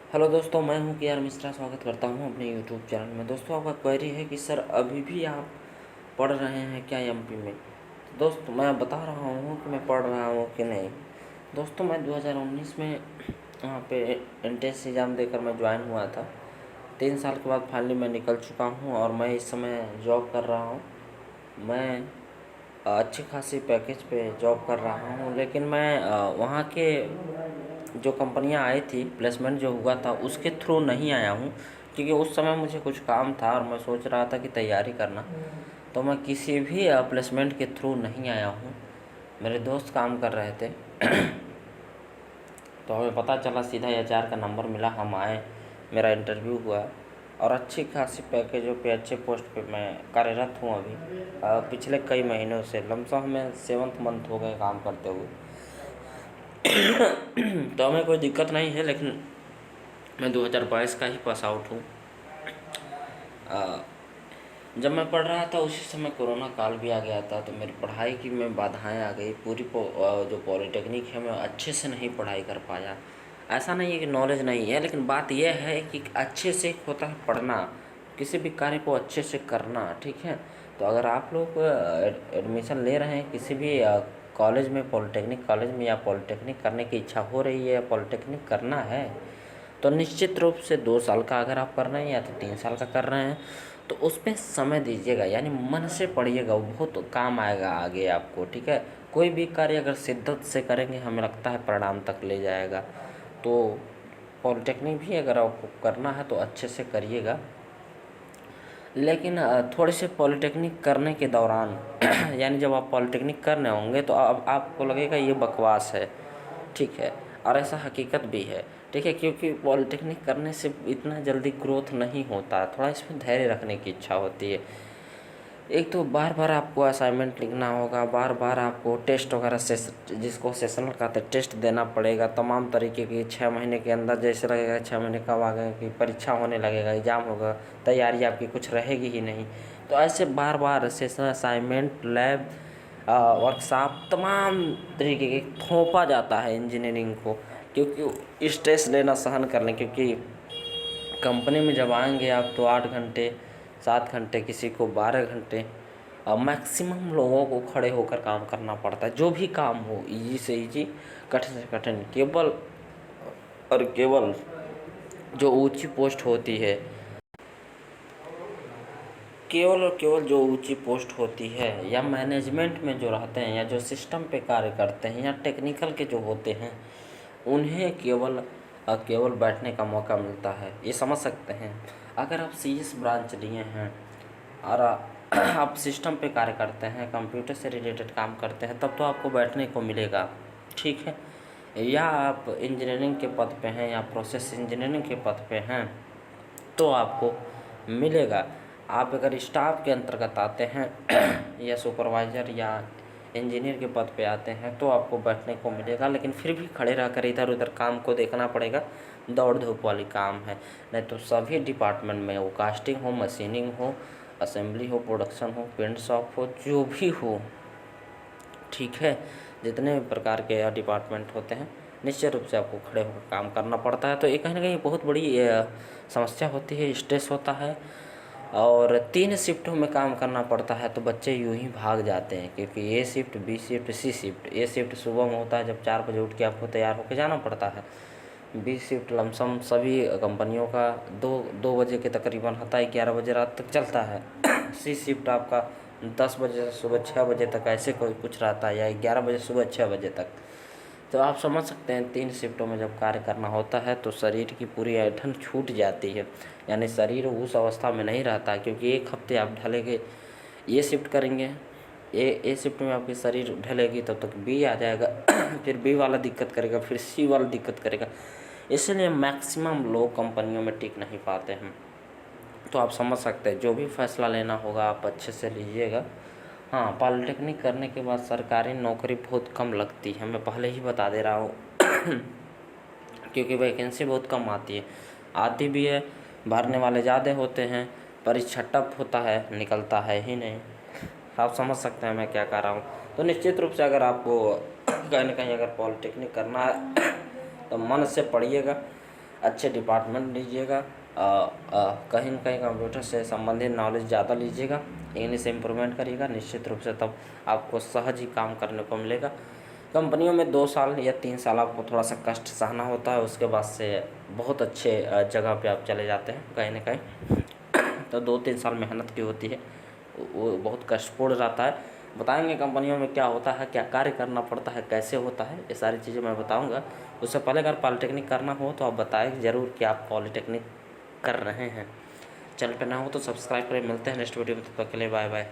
Hello दोस्तों, मैं हूं के आर मिश्रा। स्वागत करता हूं अपने यूट्यूब चैनल में। दोस्तों, आपका क्वेरी है कि सर अभी भी आप पढ़ रहे हैं क्या एमपी में। तो दोस्त, मैं बता रहा हूं कि मैं पढ़ रहा हूं कि नहीं। दोस्तों, मैं 2019 में वहाँ पे एंट्रेंस एग्ज़ाम देकर मैं ज्वाइन हुआ था। 3 साल के बाद फाइनली मैं निकल चुका हूँ और मैं इस समय जॉब कर रहा हूँ। मैं अच्छी खासी पैकेज पे जॉब कर रहा हूँ, लेकिन मैं वहाँ के जो कंपनियां आई थी, प्लेसमेंट जो हुआ था उसके थ्रू नहीं आया हूँ, क्योंकि उस समय मुझे कुछ काम था और मैं सोच रहा था कि तैयारी करना। तो मैं किसी भी प्लेसमेंट के थ्रू नहीं आया हूँ। मेरे दोस्त काम कर रहे थे तो हमें पता चला, सीधा एचआर का नंबर मिला, हम आए, मेरा इंटरव्यू हुआ और अच्छी खासी पैकेजों पे अच्छे पोस्ट पे मैं कार्यरत हूँ अभी। पिछले कई महीनों से, लमसम हमें 7th मंथ हो गए काम करते हुए। तो हमें कोई दिक्कत नहीं है, लेकिन मैं 2022 का ही पास आउट हूँ। जब मैं पढ़ रहा था उसी समय कोरोना काल भी आ गया था, तो मेरी पढ़ाई की में बाधाएं आ गई। जो पॉलिटेक्निक है, मैं अच्छे से नहीं पढ़ाई कर पाया। ऐसा नहीं है कि नॉलेज नहीं है, लेकिन बात यह है कि अच्छे से होता है पढ़ना, किसी भी कार्य को अच्छे से करना। ठीक है, तो अगर आप लोग एडमिशन ले रहे हैं किसी भी कॉलेज में, पॉलिटेक्निक कॉलेज में, या पॉलिटेक्निक करने की इच्छा हो रही है या पॉलिटेक्निक करना है, तो निश्चित रूप से 2 साल का अगर आप कर रहे हैं या तो 3 साल का कर रहे हैं, तो उसमें समय दीजिएगा, यानी मन से पढ़िएगा। वो बहुत काम आएगा आगे आपको। ठीक है, कोई भी कार्य अगर शिद्दत से करेंगे, हमें लगता है परिणाम तक ले जाएगा। तो पॉलिटेक्निक भी अगर आपको करना है तो अच्छे से करिएगा। लेकिन थोड़े से पॉलिटेक्निक करने के दौरान यानी जब आप पॉलिटेक्निक कर रहे होंगे तो अब आपको लगेगा ये बकवास है। ठीक है, और ऐसा हकीकत भी है। ठीक है, क्योंकि पॉलिटेक्निक करने से इतना जल्दी ग्रोथ नहीं होता, थोड़ा इसमें धैर्य रखने की इच्छा होती है। एक तो बार बार आपको असाइनमेंट लिखना होगा, बार बार आपको टेस्ट वगैरह से, जिसको सेशनल कहते हैं, टेस्ट देना पड़ेगा तमाम तरीके की। 6 महीने के अंदर जैसे लगेगा 6 महीने कब आ गए कि परीक्षा होने लगेगा, एग्ज़ाम होगा, तैयारी आपकी कुछ रहेगी ही नहीं। तो ऐसे बार बार सेशन, असाइनमेंट, लैब, वर्कशॉप, तमाम तरीके के थोपा जाता है इंजीनियरिंग को, क्योंकि स्ट्रेस लेना सहन कर लें। क्योंकि कंपनी में जब आएंगे आप तो 8 घंटे, 7 घंटे, किसी को 12 घंटे, मैक्सिमम लोगों को खड़े होकर काम करना पड़ता है। जो भी काम हो, इजी से इजी, कठिन से कठिन, केवल और केवल जो ऊंची पोस्ट होती है, केवल और केवल जो ऊंची पोस्ट होती है, या मैनेजमेंट में जो रहते हैं, या जो सिस्टम पे कार्य करते हैं, या टेक्निकल के जो होते हैं, उन्हें केवल बैठने का मौका मिलता है। ये समझ सकते हैं। अगर आप सीएस ब्रांच लिए हैं और आप सिस्टम पे कार्य करते हैं, कंप्यूटर से रिलेटेड काम करते हैं, तब तो आपको बैठने को मिलेगा। ठीक है, या आप इंजीनियरिंग के पद पे हैं या प्रोसेस इंजीनियरिंग के पद पे हैं तो आपको मिलेगा। आप अगर स्टाफ के अंतर्गत आते हैं या सुपरवाइज़र या इंजीनियर के पद पे आते हैं तो आपको बैठने को मिलेगा, लेकिन फिर भी खड़े रहकर इधर उधर काम को देखना पड़ेगा। दौड़ धूप वाली काम है। नहीं तो सभी डिपार्टमेंट में, वो कास्टिंग हो, मशीनिंग हो, असेंबली हो, प्रोडक्शन हो, पेंट शॉप हो, जो भी हो, ठीक है, जितने भी प्रकार के डिपार्टमेंट होते हैं, निश्चित रूप से आपको खड़े होकर काम करना पड़ता है। तो ये कहीं ना कहीं बहुत बड़ी समस्या होती है, स्ट्रेस होता है। और 3 शिफ्टों में काम करना पड़ता है, तो बच्चे यूं ही भाग जाते हैं, क्योंकि ए शिफ्ट, बी शिफ्ट, सी शिफ्ट। ए शिफ्ट सुबह में होता है जब 4 बजे उठ के आपको तैयार होकर जाना पड़ता है। बी शिफ्ट लमसम सभी कंपनियों का दो 2 बजे के तकरीबन होता है, 11 बजे रात तक चलता है। सी शिफ्ट आपका 10 बजे से सुबह 6 बजे तक, ऐसे कोई कुछ रहता है, या 11 बजे सुबह 6 बजे तक। तो आप समझ सकते हैं, 3 शिफ्टों में जब कार्य करना होता है तो शरीर की पूरी ऐंठन छूट जाती है, यानी शरीर उस अवस्था में नहीं रहता। क्योंकि 1 हफ्ते आप ढलेंगे, ये शिफ्ट करेंगे, ए शिफ्ट में आपकी शरीर ढलेगी, तब तक बी आ जाएगा फिर बी वाला दिक्कत करेगा, फिर सी वाला दिक्कत करेगा। इसलिए मैक्सिमम लोग कंपनियों में टिक नहीं पाते हैं। तो आप समझ सकते हैं, जो भी फैसला लेना होगा आप अच्छे से लीजिएगा। हाँ, पॉलिटेक्निक करने के बाद सरकारी नौकरी बहुत कम लगती है, मैं पहले ही बता दे रहा हूँ क्योंकि वैकेंसी बहुत कम आती है। आती भी है, भरने वाले ज़्यादा होते हैं, परीक्षा टफ होता है, निकलता है ही नहीं। आप समझ सकते हैं मैं क्या कह रहा हूँ। तो निश्चित रूप से अगर आपको कहीं ना कहीं अगर पॉलिटेक्निक करना है तो मन से पढ़िएगा। अच्छे डिपार्टमेंट लीजिएगा, कहीं न कहीं कंप्यूटर से संबंधित नॉलेज ज़्यादा लीजिएगा, इंग्लिश इम्प्रूवमेंट करिएगा, निश्चित रूप से तब आपको सहज ही काम करने को मिलेगा। कंपनियों में 2 साल या 3 साल आपको थोड़ा सा कष्ट सहना होता है, उसके बाद से बहुत अच्छे जगह पे आप चले जाते हैं कहीं न कहीं। तो 2-3 साल मेहनत की होती है, वो बहुत कष्टपूर्ण रहता है। बताएंगे कंपनियों में क्या होता है, क्या कार्य करना पड़ता है, कैसे होता है, ये सारी चीज़ें मैं बताऊंगा। उससे पहले अगर पॉलिटेक्निक करना हो तो आप बताएं ज़रूर कि आप पॉलिटेक्निक कर रहे हैं। चैनल पे ना हो तो सब्सक्राइब करें। मिलते हैं नेक्स्ट वीडियो में, तब तक के लिए बाय बाय।